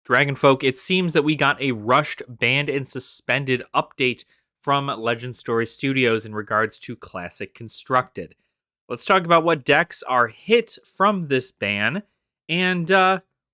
Dragonfolk, it seems that we got a rushed, banned, and suspended update from Legend Story Studios in regards to Classic Constructed. Let's talk about what decks are hit from this ban and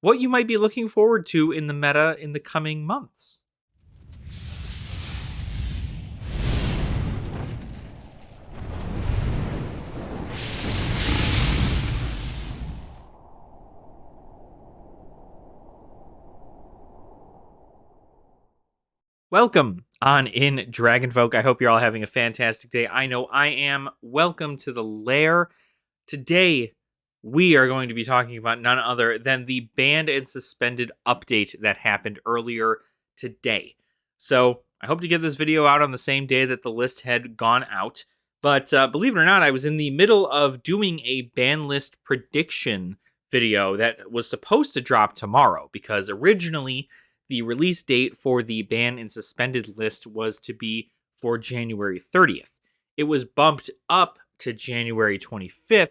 what you might be looking forward to in the meta in the coming months. Welcome on in Dragonfolk. I hope you're all having a fantastic day. I know I am. Welcome to the lair. Today, we are going to be talking about none other than the banned and suspended update that happened earlier today. So, I hope to get this video out on the same day that the list had gone out. But believe it or not, I was in the middle of doing a ban list prediction video that was supposed to drop tomorrow because originally the release date for the ban and suspended list was to be for January 30th. It was bumped up to January 25th,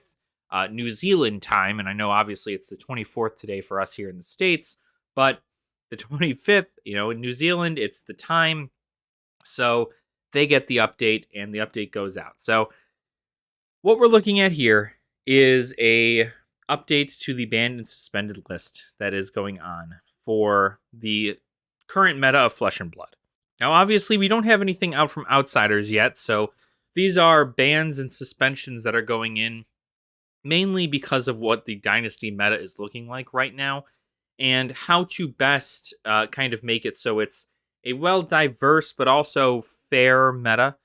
New Zealand time, and I know obviously it's the 24th today for us here in the States, but the 25th, in New Zealand, it's the time, so they get the update, and the update goes out. So what we're looking at here is a update to the banned and suspended list that is going on for the current meta of Flesh and Blood. Now, obviously, we don't have anything out from Outsiders yet, so these are bans and suspensions that are going in mainly because of what the Dynasty meta is looking like right now, and how to best kind of make it so it's a well-diverse but also fair meta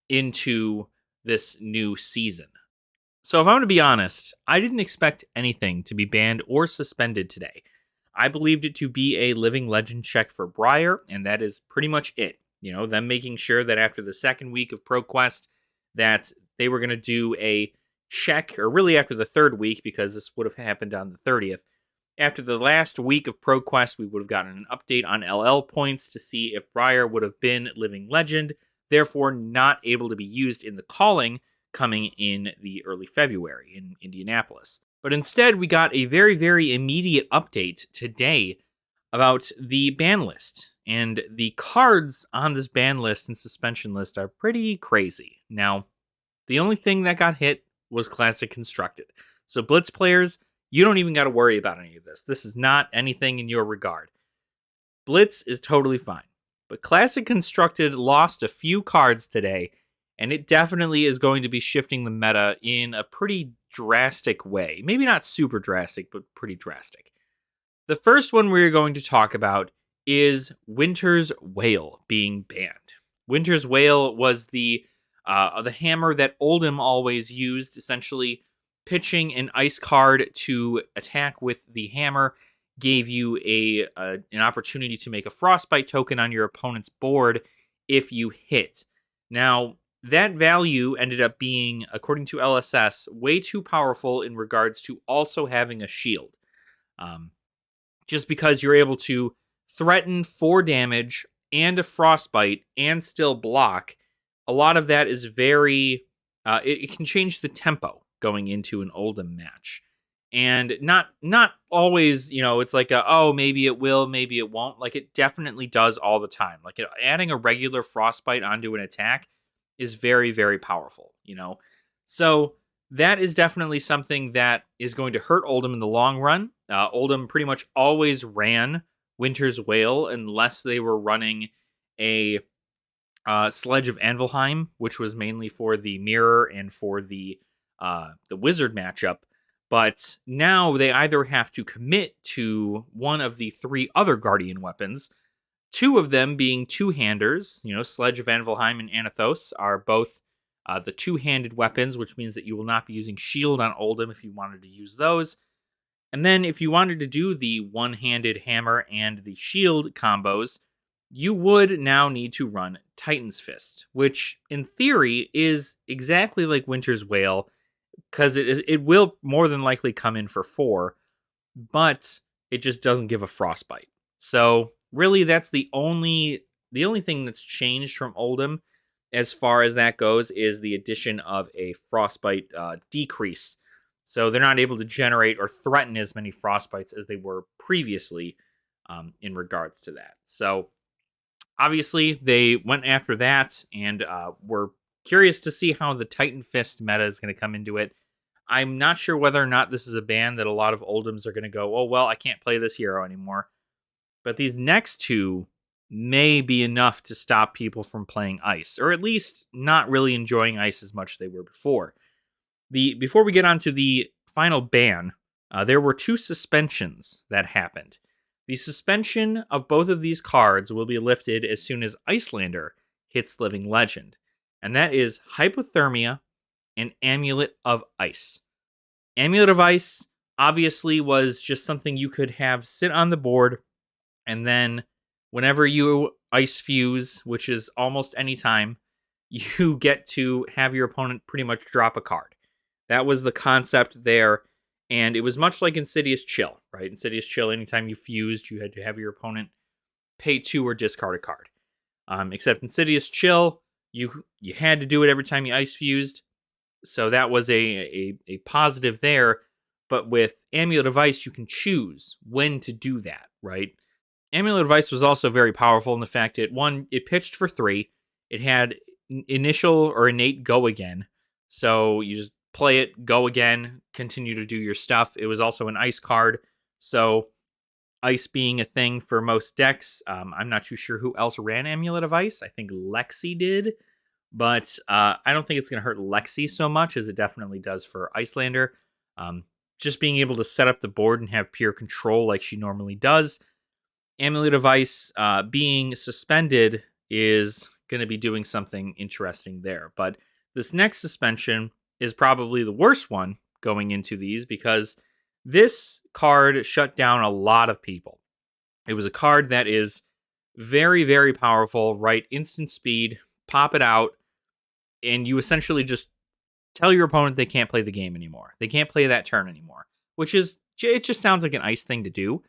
into this new season. So if I'm going to be honest, I didn't expect anything to be banned or suspended today. I believed it to be a Living Legend check for Briar, and that is pretty much it. Them making sure that after the second week of ProQuest that they were going to do a check, or really after the third week, because this would have happened on the 30th. After the last week of ProQuest, we would have gotten an update on LL points to see if Briar would have been Living Legend, therefore not able to be used in the calling coming in the early February in Indianapolis. But instead, we got a very, very immediate update today about the ban list. And the cards on this ban list and suspension list are pretty crazy. Now, the only thing that got hit was Classic Constructed. So Blitz players, you don't even got to worry about any of this. This is not anything in your regard. Blitz is totally fine. But Classic Constructed lost a few cards today, and it definitely is going to be shifting the meta in a pretty drastic way. Maybe not super drastic, but pretty drastic. The first one we're going to talk about is Winter's Wail being banned. Winter's Wail was the hammer that Oldhim always used, essentially pitching an ice card to attack with the hammer gave you an opportunity to make a frostbite token on your opponent's board if you hit. Now, that value ended up being, according to LSS, way too powerful in regards to also having a shield. Just because you're able to threaten 4 damage and a frostbite and still block, a lot of that is very... it can change the tempo going into an Oldhim match. And not always, it's like, maybe it will, maybe it won't. Like, it definitely does all the time. Like, adding a regular frostbite onto an attack is very, very powerful, So that is definitely something that is going to hurt Oldhim in the long run. Oldhim pretty much always ran Winter's Wail unless they were running a Sledge of Anvilheim, which was mainly for the mirror and for the wizard matchup. But now they either have to commit to one of the 3 other Guardian weapons, 2 of them being two-handers. Sledge of Anvilheim and Anathos are both the two-handed weapons, which means that you will not be using shield on Oldhim if you wanted to use those. And then if you wanted to do the one-handed hammer and the shield combos, you would now need to run Titan's Fist, which in theory is exactly like Winter's Wail, because it will more than likely come in for 4, but it just doesn't give a frostbite. So really, that's the only thing that's changed from Oldhim as far as that goes is the addition of a frostbite decrease. So they're not able to generate or threaten as many frostbites as they were previously in regards to that. So obviously they went after that and were curious to see how the Titan Fist meta is going to come into it. I'm not sure whether or not this is a ban that a lot of Oldhams are going to go, oh, well, I can't play this hero anymore. But these next two may be enough to stop people from playing Ice, or at least not really enjoying Ice as much as they were before. Before we get on to the final ban, there were two suspensions that happened. The suspension of both of these cards will be lifted as soon as Icelander hits Living Legend, and that is Hypothermia and Amulet of Ice. Amulet of Ice obviously was just something you could have sit on the board, and then whenever you Ice Fuse, which is almost any time, you get to have your opponent pretty much drop a card. That was the concept there, and it was much like Insidious Chill, right? Insidious Chill, anytime you fused, you had to have your opponent pay 2 or discard a card. Except Insidious Chill, you had to do it every time you Ice Fused, so that was a positive there. But with Amulet of Ice, you can choose when to do that, right? Amulet of Ice was also very powerful in the fact that, one, it pitched for 3. It had initial or innate go again. So you just play it, go again, continue to do your stuff. It was also an ice card. So ice being a thing for most decks, I'm not too sure who else ran Amulet of Ice. I think Lexi did. But I don't think it's going to hurt Lexi so much as it definitely does for Icelander. Just being able to set up the board and have pure control like she normally does. Amulet of Ice being suspended is going to be doing something interesting there. But this next suspension is probably the worst one going into these because this card shut down a lot of people. It was a card that is very, very powerful, right? Instant speed, pop it out, and you essentially just tell your opponent they can't play the game anymore. They can't play that turn anymore, which is, it just sounds like an Ice thing to do,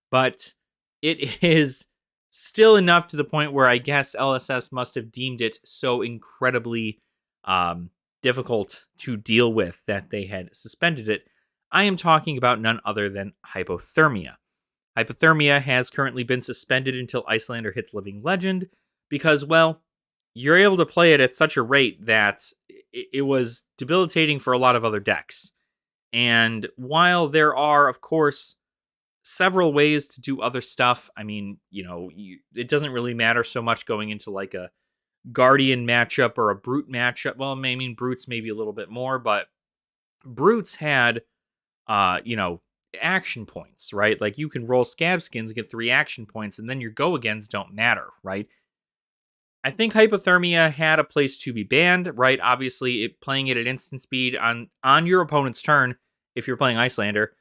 but it is still enough to the point where I guess LSS must have deemed it so incredibly difficult to deal with that they had suspended it. I am talking about none other than Hypothermia. Hypothermia has currently been suspended until Icelander hits Living Legend because, well, you're able to play it at such a rate that it was debilitating for a lot of other decks. And while there are, of course, several ways to do other stuff, I mean, it doesn't really matter so much going into like a Guardian matchup or a Brute matchup. Well, I mean, Brutes maybe a little bit more, but Brutes had, action points, right? Like you can roll Scab Skins, get 3 action points, and then your go-agains don't matter, right? I think Hypothermia had a place to be banned, right? Obviously, playing it at instant speed on your opponent's turn, if you're playing Icelander,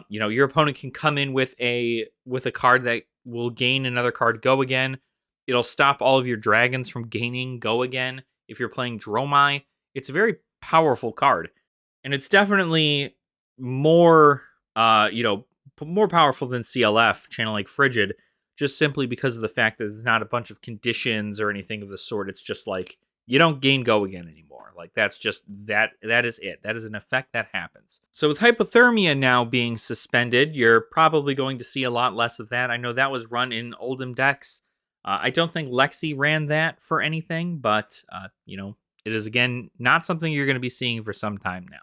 your opponent can come in with a card that will gain another card go again. It'll stop all of your dragons from gaining go again. If you're playing Dromai, it's a very powerful card, and it's definitely more, more powerful than CLF, Channel Lake Frigid, just simply because of the fact that there's not a bunch of conditions or anything of the sort. It's just like, you don't gain go again anymore. Like, that's just, that is it. That is an effect that happens. So with Hypothermia now being suspended, you're probably going to see a lot less of that. I know that was run in Oldham decks. I don't think Lexi ran that for anything, but, it is, again, not something you're going to be seeing for some time now.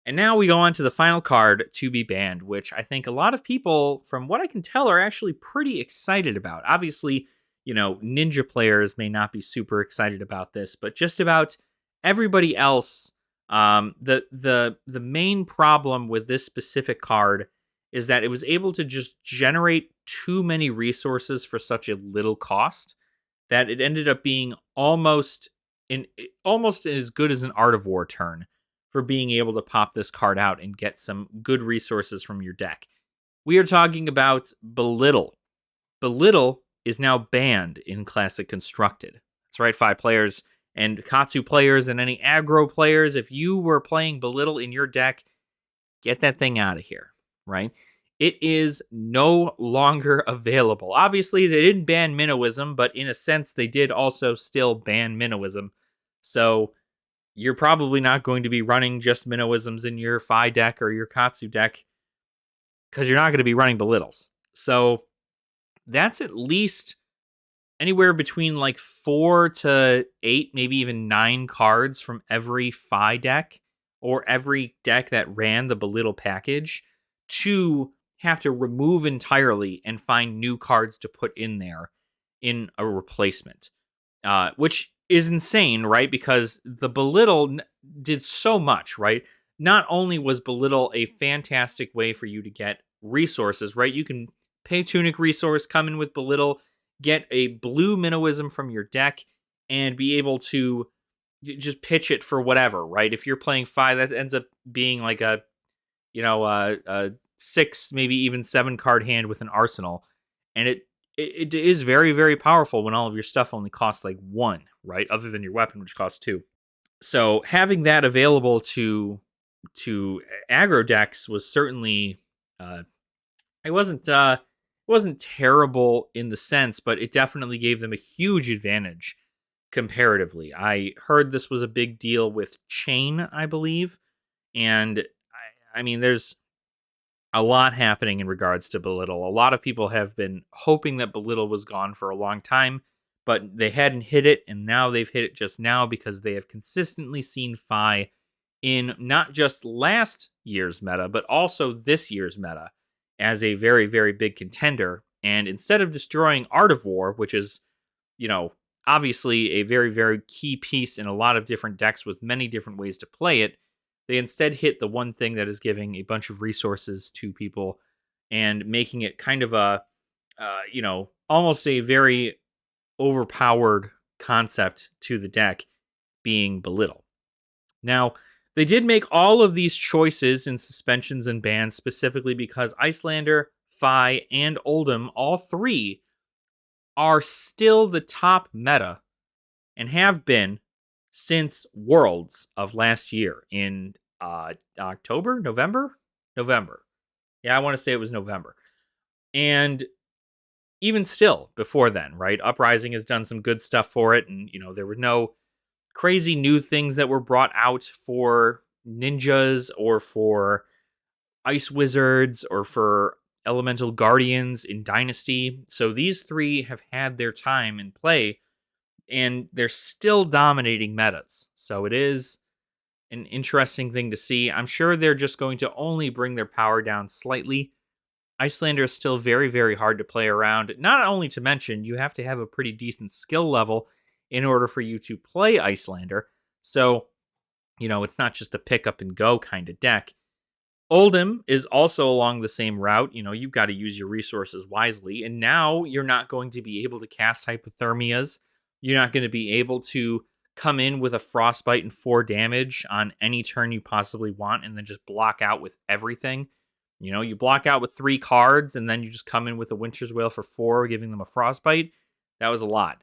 And now we go on to the final card to be banned, which I think a lot of people, from what I can tell, are actually pretty excited about. Obviously, Ninja players may not be super excited about this, but just about everybody else, the main problem with this specific card is that it was able to just generate too many resources for such a little cost that it ended up being almost as good as an Art of War turn for being able to pop this card out and get some good resources from your deck. We are talking about Belittle. Belittle is now banned in Classic Constructed. That's right, 5 players and Katsu players and any aggro players. If you were playing Belittle in your deck, get that thing out of here, right? It is no longer available. Obviously, they didn't ban Minnowism, but in a sense, they did also still ban Minnowism. So you're probably not going to be running just Minnowisms in your Phi deck or your Katsu deck because you're not going to be running Belittles. So that's at least anywhere between like 4 to 8, maybe even 9 cards from every Fi deck or every deck that ran the Belittle package to have to remove entirely and find new cards to put in there in a replacement, which is insane, right? Because the Belittle did so much, right? Not only was Belittle a fantastic way for you to get resources, right? You can pay Tunic resource, come in with Belittle, get a blue Minnowism from your deck, and be able to just pitch it for whatever, right? If you're playing 5, that ends up being like a 6, maybe even 7 card hand with an arsenal, and it is very, very powerful when all of your stuff only costs like 1, right? Other than your weapon, which costs 2. So having that available to aggro decks was certainly it wasn't terrible in the sense, but it definitely gave them a huge advantage comparatively. I heard this was a big deal with Chain, I believe, and I mean, there's a lot happening in regards to Belittle. A lot of people have been hoping that Belittle was gone for a long time, but they hadn't hit it, and now they've hit it just now because they have consistently seen Fi in not just last year's meta, but also this year's meta as a very, very big contender. And instead of destroying Art of War, which is, you know, obviously a very, very key piece in a lot of different decks with many different ways to play it, they instead hit the one thing that is giving a bunch of resources to people and making it kind of a, almost a very overpowered concept to the deck being Belittle. Now, they did make all of these choices in suspensions and bans specifically because Icelander, Fi, and Oldhim, all three, are still the top meta and have been since Worlds of last year in October, November. Yeah, I want to say it was November. And even still, before then, right? Uprising has done some good stuff for it, and there were no crazy new things that were brought out for ninjas or for ice wizards or for elemental guardians in Dynasty. So these three have had their time in play, and they're still dominating metas. So it is an interesting thing to see. I'm sure they're just going to only bring their power down slightly. Icelander is still very, very hard to play around. Not only to mention, you have to have a pretty decent skill level in order for you to play Icelander. So, it's not just a pick up and go kind of deck. Oldhim is also along the same route. You've got to use your resources wisely. And now you're not going to be able to cast Hypothermias. You're not going to be able to come in with a Frostbite and 4 damage on any turn you possibly want and then just block out with everything. You block out with 3 cards and then you just come in with a Winter's Wail for 4, giving them a Frostbite. That was a lot.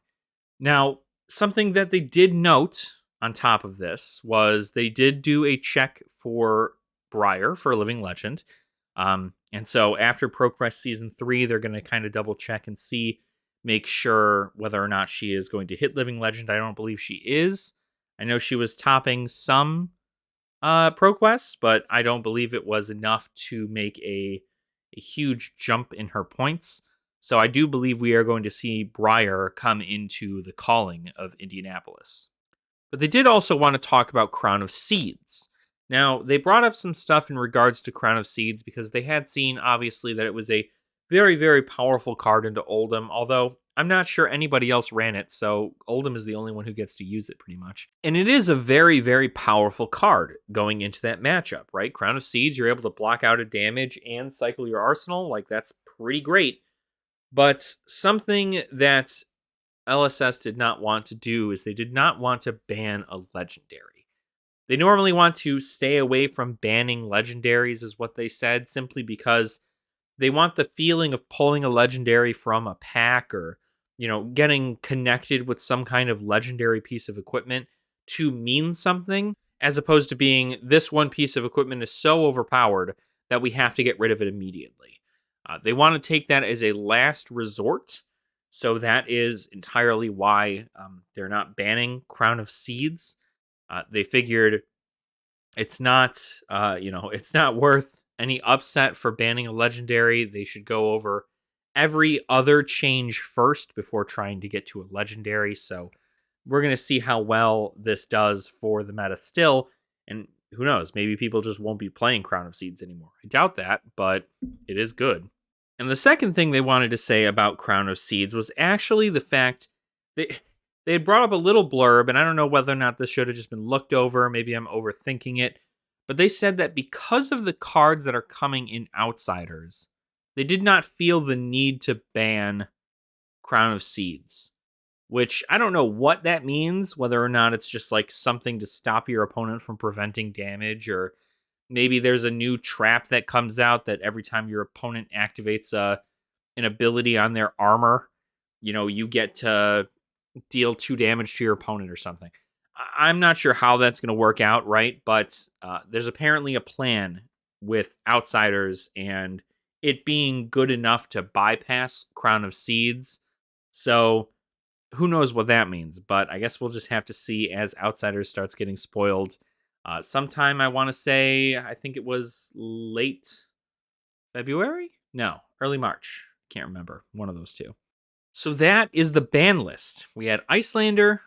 Now, something that they did note on top of this was they did do a check for Briar for Living Legend. And so after ProQuest Season 3, they're going to kind of double check and make sure whether or not she is going to hit Living Legend. I don't believe she is. I know she was topping some ProQuests, but I don't believe it was enough to make a huge jump in her points. So I do believe we are going to see Briar come into the calling of Indianapolis. But they did also want to talk about Crown of Seeds. Now, they brought up some stuff in regards to Crown of Seeds because they had seen, obviously, that it was a very, very powerful card into Oldhim, although I'm not sure anybody else ran it, so Oldhim is the only one who gets to use it pretty much. And it is a very, very powerful card going into that matchup, right? Crown of Seeds, you're able to block out a damage and cycle your arsenal. Like, that's pretty great. But something that LSS did not want to do is they did not want to ban a legendary. They normally want to stay away from banning legendaries, is what they said, simply because they want the feeling of pulling a legendary from a pack or, getting connected with some kind of legendary piece of equipment to mean something, as opposed to being this one piece of equipment is so overpowered that we have to get rid of it immediately. They want to take that as a last resort. So that is entirely why they're not banning Crown of Seeds. They figured it's not, it's not worth any upset for banning a legendary. They should go over every other change first before trying to get to a legendary. So we're going to see how well this does for the meta still. And who knows, maybe people just won't be playing Crown of Seeds anymore. I doubt that, but it is good. And the second thing they wanted to say about Crown of Seeds was actually the fact that they had brought up a little blurb, and I don't know whether or not this should have just been looked over. Maybe I'm overthinking it. But they said that because of the cards that are coming in Outsiders, they did not feel the need to ban Crown of Seeds. Which I don't know what that means, whether or not it's just like something to stop your opponent from preventing damage, or maybe there's a new trap that comes out that every time your opponent activates an ability on their armor, you get to deal 2 damage to your opponent or something. I'm not sure how that's going to work out, right? But there's apparently a plan with Outsiders and it being good enough to bypass Crown of Seeds. So who knows what that means, but I guess we'll just have to see as Outsiders starts getting spoiled. Sometime I want to say, I think it was late February? No, early March. Can't remember. One of those two. So that is the ban list. We had Icelander,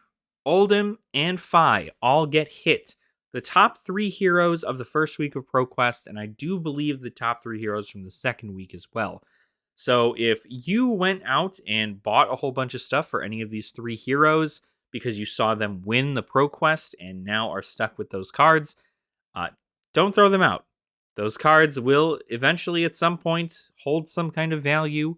Oldhim, and Fi all get hit. The top 3 heroes of the first week of ProQuest, and I do believe the top 3 heroes from the second week as well. So if you went out and bought a whole bunch of stuff for any of these 3 heroes because you saw them win the ProQuest and now are stuck with those cards, don't throw them out. Those cards will eventually at some point hold some kind of value.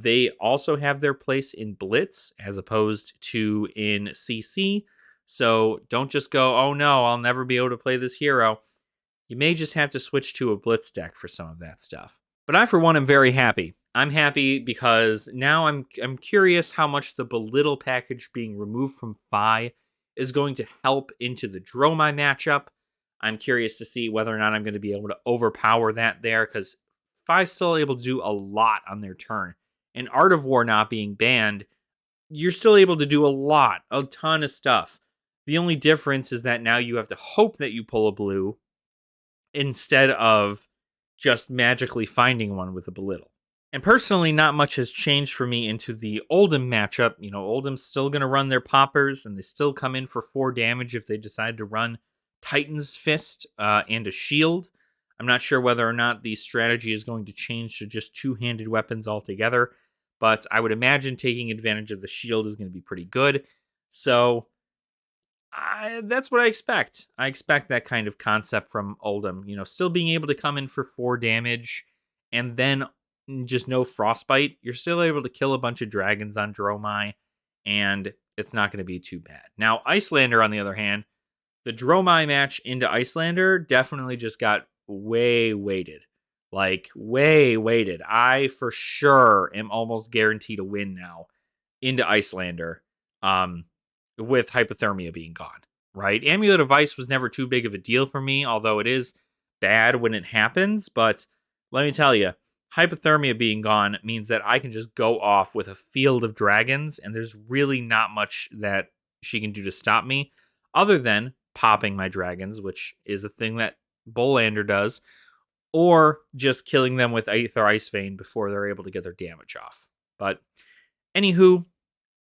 They also have their place in Blitz as opposed to in CC. So don't just go, oh no, I'll never be able to play this hero. You may just have to switch to a Blitz deck for some of that stuff. But I, for one, am very happy. I'm happy because now I'm curious how much the Belittle package being removed from Fi is going to help into the Dromai matchup. I'm curious to see whether or not I'm going to be able to overpower that there, because Fi's still able to do a lot on their turn. And Art of War not being banned, you're still able to do a ton of stuff. The only difference is that now you have to hope that you pull a blue instead of just magically finding one with a Belittle. And personally, not much has changed for me into the Oldhim matchup. Oldhim's still going to run their poppers, and they still come in for 4 damage if they decide to run Titan's Fist and a shield. I'm not sure whether or not the strategy is going to change to just 2-handed weapons altogether, but I would imagine taking advantage of the shield is going to be pretty good. So that's what I expect. I expect that kind of concept from Oldhim. Still being able to come in for 4 damage and then just no frostbite. You're still able to kill a bunch of dragons on Dromai, and it's not going to be too bad. Now, Icelander, on the other hand, the Dromai match into Icelander definitely just got way weighted. Like, way weighted. I, for sure, am almost guaranteed a win now into Icelander. With Hypothermia being gone, right? Amulet of Ice was never too big of a deal for me, although it is bad when it happens. But let me tell you, Hypothermia being gone means that I can just go off with a field of dragons, and there's really not much that she can do to stop me, other than popping my dragons, which is a thing that Bolander does, or just killing them with Aether Ice Vein before they're able to get their damage off. But anywho,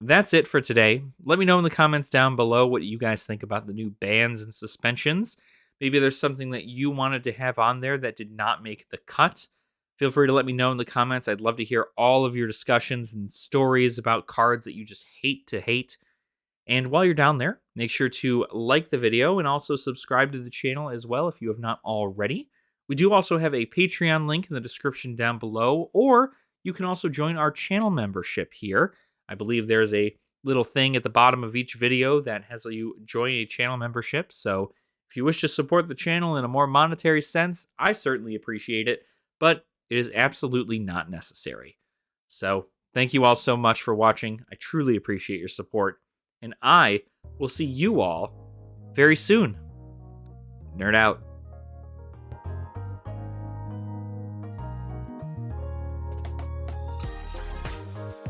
that's it for today. Let me know in the comments down below what you guys think about the new bans and suspensions. Maybe there's something that you wanted to have on there that did not make the cut. Feel free to let me know in the comments. I'd love to hear all of your discussions and stories about cards that you just hate to hate. And while you're down there, make sure to like the video and also subscribe to the channel as well if you have not already. We do also have a Patreon link in the description down below, or you can also join our channel membership here. I believe there's a little thing at the bottom of each video that has you join a channel membership. So if you wish to support the channel in a more monetary sense, I certainly appreciate it, but it is absolutely not necessary. So thank you all so much for watching. I truly appreciate your support, and I will see you all very soon. Nerd out.